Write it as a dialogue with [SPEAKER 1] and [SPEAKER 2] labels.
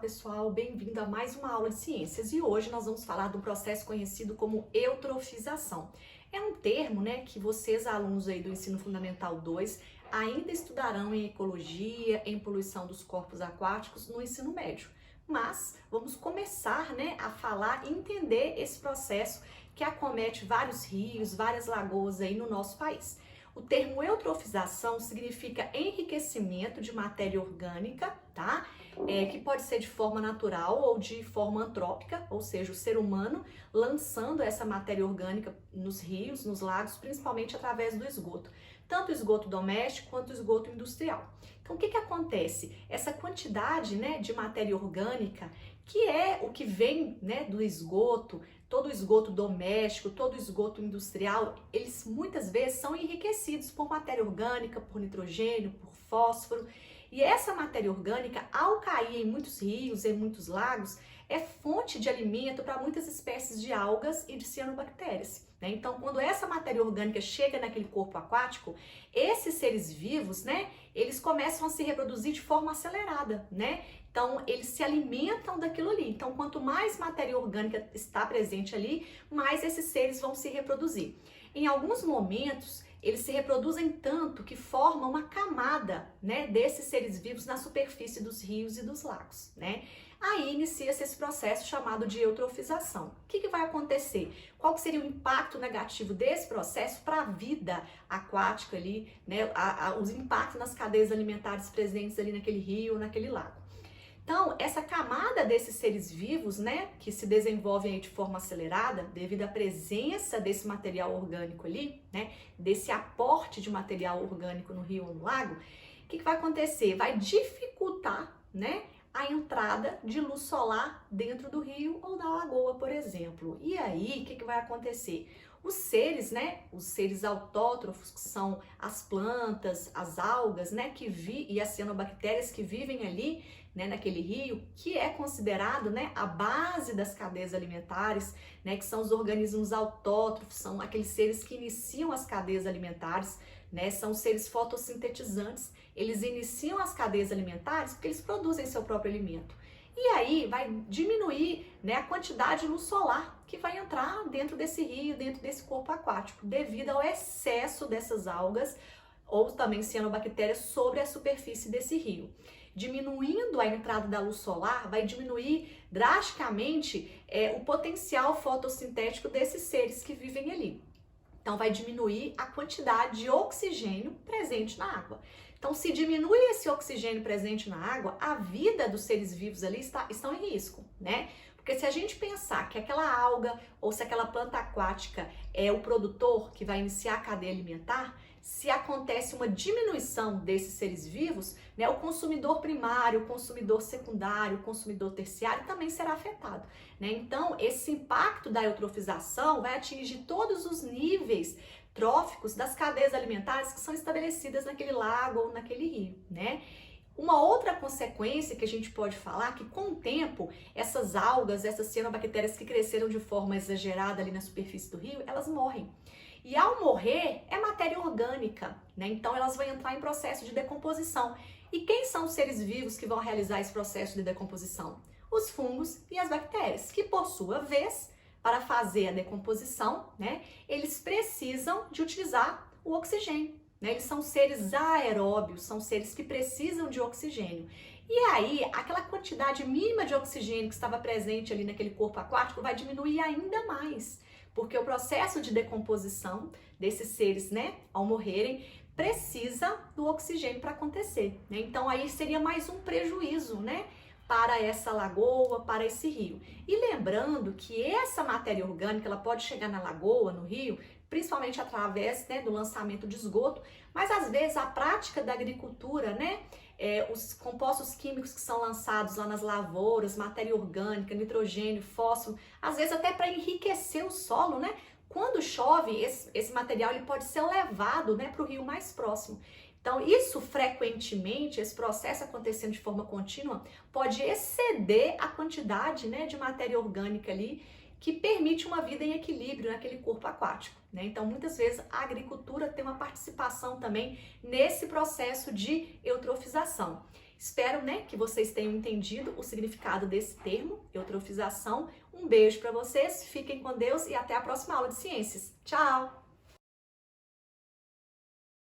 [SPEAKER 1] pessoal, bem-vindo a mais uma aula de ciências e hoje nós vamos falar de um processo conhecido como eutrofização. É um termo, que vocês, alunos aí do Ensino Fundamental 2, ainda estudarão em ecologia, em poluição dos corpos aquáticos no ensino médio. Mas vamos começar, a falar e entender esse processo que acomete vários rios, várias lagoas aí no nosso país. O termo eutrofização significa enriquecimento de matéria orgânica, tá? Que pode ser de forma natural ou de forma antrópica, ou seja, o ser humano lançando essa matéria orgânica nos rios, nos lagos, principalmente através do esgoto. Tanto o esgoto doméstico quanto o esgoto industrial. Então, o que acontece? Essa quantidade, de matéria orgânica, que é o que vem, do esgoto, todo o esgoto doméstico, todo o esgoto industrial, eles muitas vezes são enriquecidos por matéria orgânica, por nitrogênio, por fósforo. E essa matéria orgânica, ao cair em muitos rios, em muitos lagos, é fonte de alimento para muitas espécies de algas e de cianobactérias. Então, quando essa matéria orgânica chega naquele corpo aquático, esses seres vivos, eles começam a se reproduzir de forma acelerada, Então, eles se alimentam daquilo ali. Então, quanto mais matéria orgânica está presente ali, mais esses seres vão se reproduzir. Em alguns momentos, eles se reproduzem tanto que formam uma camada, desses seres vivos na superfície dos rios e dos lagos, Aí inicia-se esse processo chamado de eutrofização. O que vai acontecer? Qual que seria o impacto negativo desse processo para a vida aquática ali, os impactos nas cadeias alimentares presentes ali naquele rio, naquele lago? Então, essa camada desses seres vivos, que se desenvolvem aí de forma acelerada, devido à presença desse material orgânico ali, desse aporte de material orgânico no rio ou no lago, o que vai acontecer? Vai dificultar, a entrada de luz solar dentro do rio ou da lagoa, por exemplo. E aí, o que vai acontecer? Os seres, os seres autótrofos, que são as plantas, as algas, e as cianobactérias que vivem ali, naquele rio, que é considerado, a base das cadeias alimentares, que são os organismos autótrofos, são aqueles seres que iniciam as cadeias alimentares, são seres fotossintetizantes, eles iniciam as cadeias alimentares porque eles produzem seu próprio alimento. E aí vai diminuir, a quantidade de luz solar que vai entrar dentro desse rio, dentro desse corpo aquático, devido ao excesso dessas algas ou também cianobactérias sobre a superfície desse rio. Diminuindo a entrada da luz solar, vai diminuir drasticamente o potencial fotossintético desses seres que vivem ali. Então, vai diminuir a quantidade de oxigênio presente na água. Então, se diminui esse oxigênio presente na água, a vida dos seres vivos ali estão em risco, Porque se a gente pensar que aquela alga ou se aquela planta aquática é o produtor que vai iniciar a cadeia alimentar, se acontece uma diminuição desses seres vivos, o consumidor primário, o consumidor secundário, o consumidor terciário também será afetado, Então, esse impacto da eutrofização vai atingir todos os níveis tróficos das cadeias alimentares que são estabelecidas naquele lago ou naquele rio, Uma outra consequência que a gente pode falar que com o tempo, essas algas, essas cianobactérias que cresceram de forma exagerada ali na superfície do rio, elas morrem. E ao morrer, é matéria orgânica, Então elas vão entrar em processo de decomposição. E quem são os seres vivos que vão realizar esse processo de decomposição? Os fungos e as bactérias, que por sua vez, para fazer a decomposição, eles precisam de utilizar o oxigênio. Eles são seres aeróbios, são seres que precisam de oxigênio. E aí, aquela quantidade mínima de oxigênio que estava presente ali naquele corpo aquático vai diminuir ainda mais, porque o processo de decomposição desses seres, ao morrerem, precisa do oxigênio para acontecer, Então, aí seria mais um prejuízo, para essa lagoa, para esse rio. E lembrando que essa matéria orgânica, ela pode chegar na lagoa, no rio, principalmente através do lançamento de esgoto, mas às vezes a prática da agricultura, os compostos químicos que são lançados lá nas lavouras, matéria orgânica, nitrogênio, fósforo, às vezes até para enriquecer o solo, Quando chove, esse material ele pode ser levado para o rio mais próximo. Então, isso frequentemente, esse processo acontecendo de forma contínua, pode exceder a quantidade de matéria orgânica ali que permite uma vida em equilíbrio naquele corpo aquático, Então, muitas vezes, a agricultura tem uma participação também nesse processo de eutrofização. Espero, né, que vocês tenham entendido o significado desse termo, eutrofização. Um beijo para vocês, fiquem com Deus e até a próxima aula de ciências. Tchau!